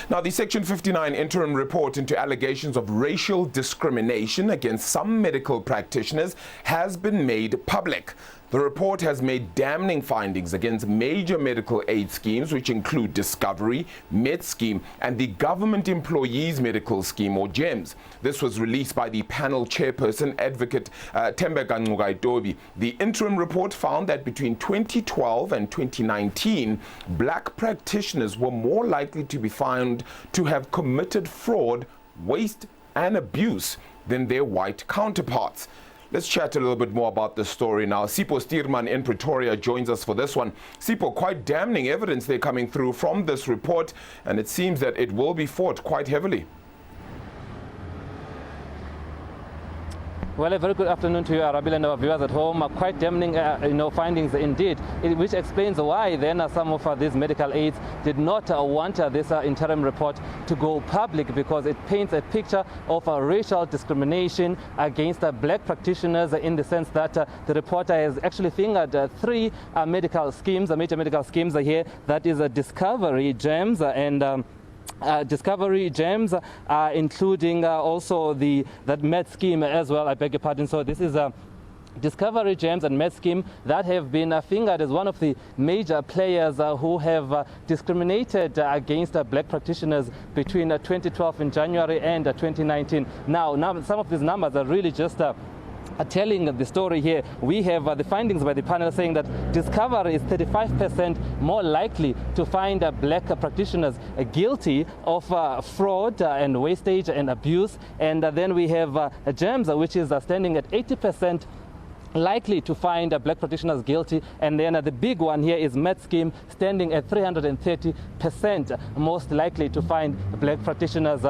Now, the Section 59 Interim Report into allegations of racial discrimination against some medical practitioners has been made public. The report has made damning findings against major medical aid schemes, which include Discovery, Medscheme, and the Government Employees Medical Scheme, or GEMS. This was released by the panel chairperson, Advocate Tembeka Ngcukaitobi. The interim report found that between 2012 and 2019, black practitioners were more likely to be found to have committed fraud, waste, and abuse than their white counterparts. Let's chat a little bit more about this story now. Sipho Stuurman in Pretoria joins us for this one. Sipho, quite damning evidence they're coming through from this report, and it seems that it will be fought quite heavily. Well, a very good afternoon to you, Arabil, and our viewers at home. Quite damning, findings indeed, which explains why then some of these medical aids did not want this interim report to go public, because it paints a picture of racial discrimination against black practitioners, in the sense that the reporter has actually fingered three medical schemes, major medical schemes here. That is Discovery, GEMS, and Discovery, GEMS, including also that Medscheme as well, I beg your pardon. So this is Discovery, GEMS, and Medscheme that have been fingered as one of the major players who have discriminated against black practitioners between 2012 in January and 2019. Now some of these numbers are really just telling the story here. We have the findings by the panel saying that Discovery is 35% more likely to find black practitioners guilty of fraud and wastage and abuse. And then we have GEMS, which is standing at 80% likely to find black practitioners guilty. And then the big one here is Medscheme, standing at 330% most likely to find black practitioners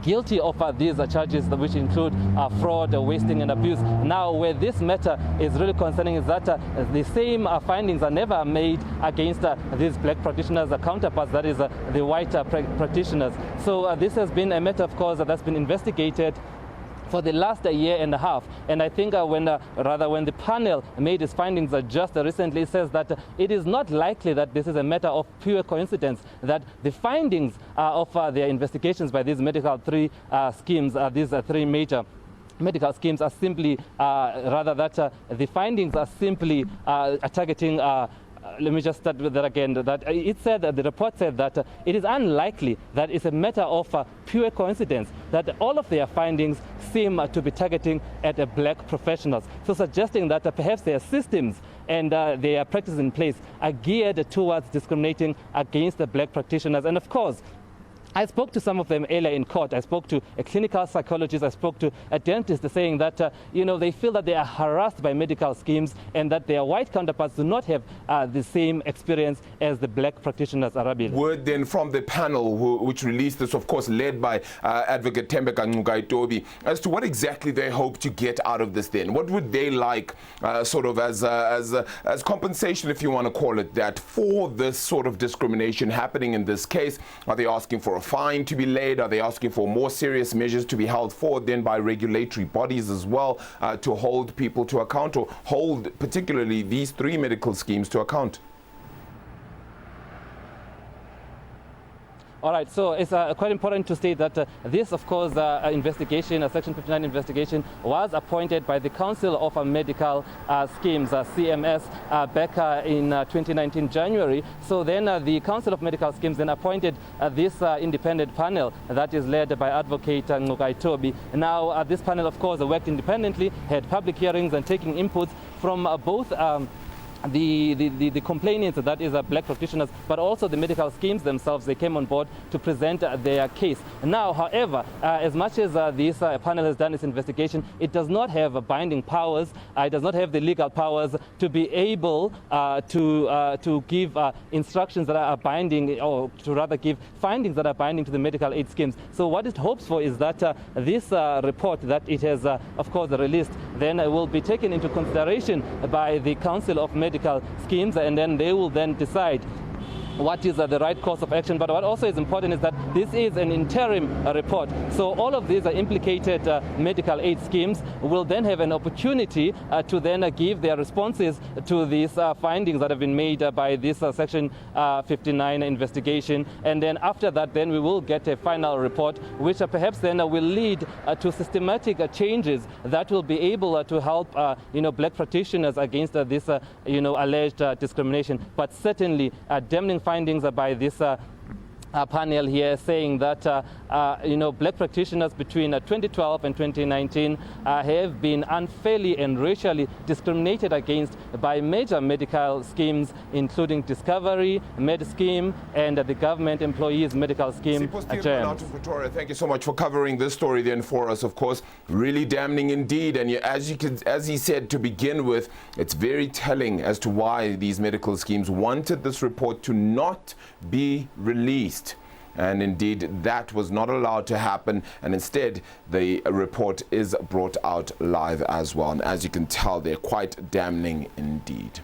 guilty of these charges, which include fraud, wasting, and abuse. Now, where this matter is really concerning is that the same findings are never made against these black practitioners' counterparts, that is the white practitioners. So this has been a matter, of course, that's been investigated for the last year and a half. And I think when the panel made its findings just recently, says that it is not likely that this is a matter of pure coincidence, that the findings of their investigations by these medical schemes, these three major medical schemes, are simply, the findings are simply targeting let me just start with that again. That it said that the report said that it is unlikely that it's a matter of pure coincidence that all of their findings seem to be targeting at black professionals. So suggesting that perhaps their systems and their practices in place are geared towards discriminating against the black practitioners. And of course, I spoke to some of them earlier in court. I spoke to a clinical psychologist. I spoke to a dentist, saying that they feel that they are harassed by medical schemes and that their white counterparts do not have the same experience as the black practitioners. Arabil. Word then from the panel which released this, of course, led by Advocate Tembeka Ngcukaitobi, as to what exactly they hope to get out of this. Then, what would they like, sort of as compensation, if you want to call it that, for this sort of discrimination happening in this case? Are they asking for a fine to be laid? Are they asking for more serious measures to be held forward then by regulatory bodies as well, to hold people to account, or hold particularly these three medical schemes to account? All right, so it's quite important to state that this, of course, investigation, a Section 59 investigation, was appointed by the Council of Medical Schemes, CMS, back in 2019 January. So then the Council of Medical Schemes then appointed this independent panel that is led by Advocate Ngcukaitobi. Now, this panel, of course, worked independently, had public hearings and taking inputs from both the complainants, that is black practitioners, but also the medical schemes themselves. They came on board to present their case. Now, however, as much as this panel has done its investigation, it does not have binding powers. It does not have the legal powers to be able to give instructions that are binding, or to rather give findings that are binding to the medical aid schemes. So what it hopes for is that this report that it has, of course, released, then will be taken into consideration by the Council of Medical Schemes, and then they will then decide what is the right course of action. But what also is important is that this is an interim report. So all of these implicated medical aid schemes will then have an opportunity to then give their responses to these findings that have been made by this Section 59 investigation. And then after that, then we will get a final report, which perhaps then will lead to systematic changes that will be able to help black practitioners against this alleged discrimination. But certainly damning findings by this panel here saying that black practitioners between 2012 and 2019 have been unfairly and racially discriminated against by major medical schemes, including Discovery, Medscheme, and the government employees medical scheme. Sipho Stuurman out of Pretoria, thank you so much for covering this story then for us. Of course, really damning indeed. And as he said to begin with, it's very telling as to why these medical schemes wanted this report to not be released. And indeed, that was not allowed to happen. And instead, the report is brought out live as well. And as you can tell, they're quite damning indeed.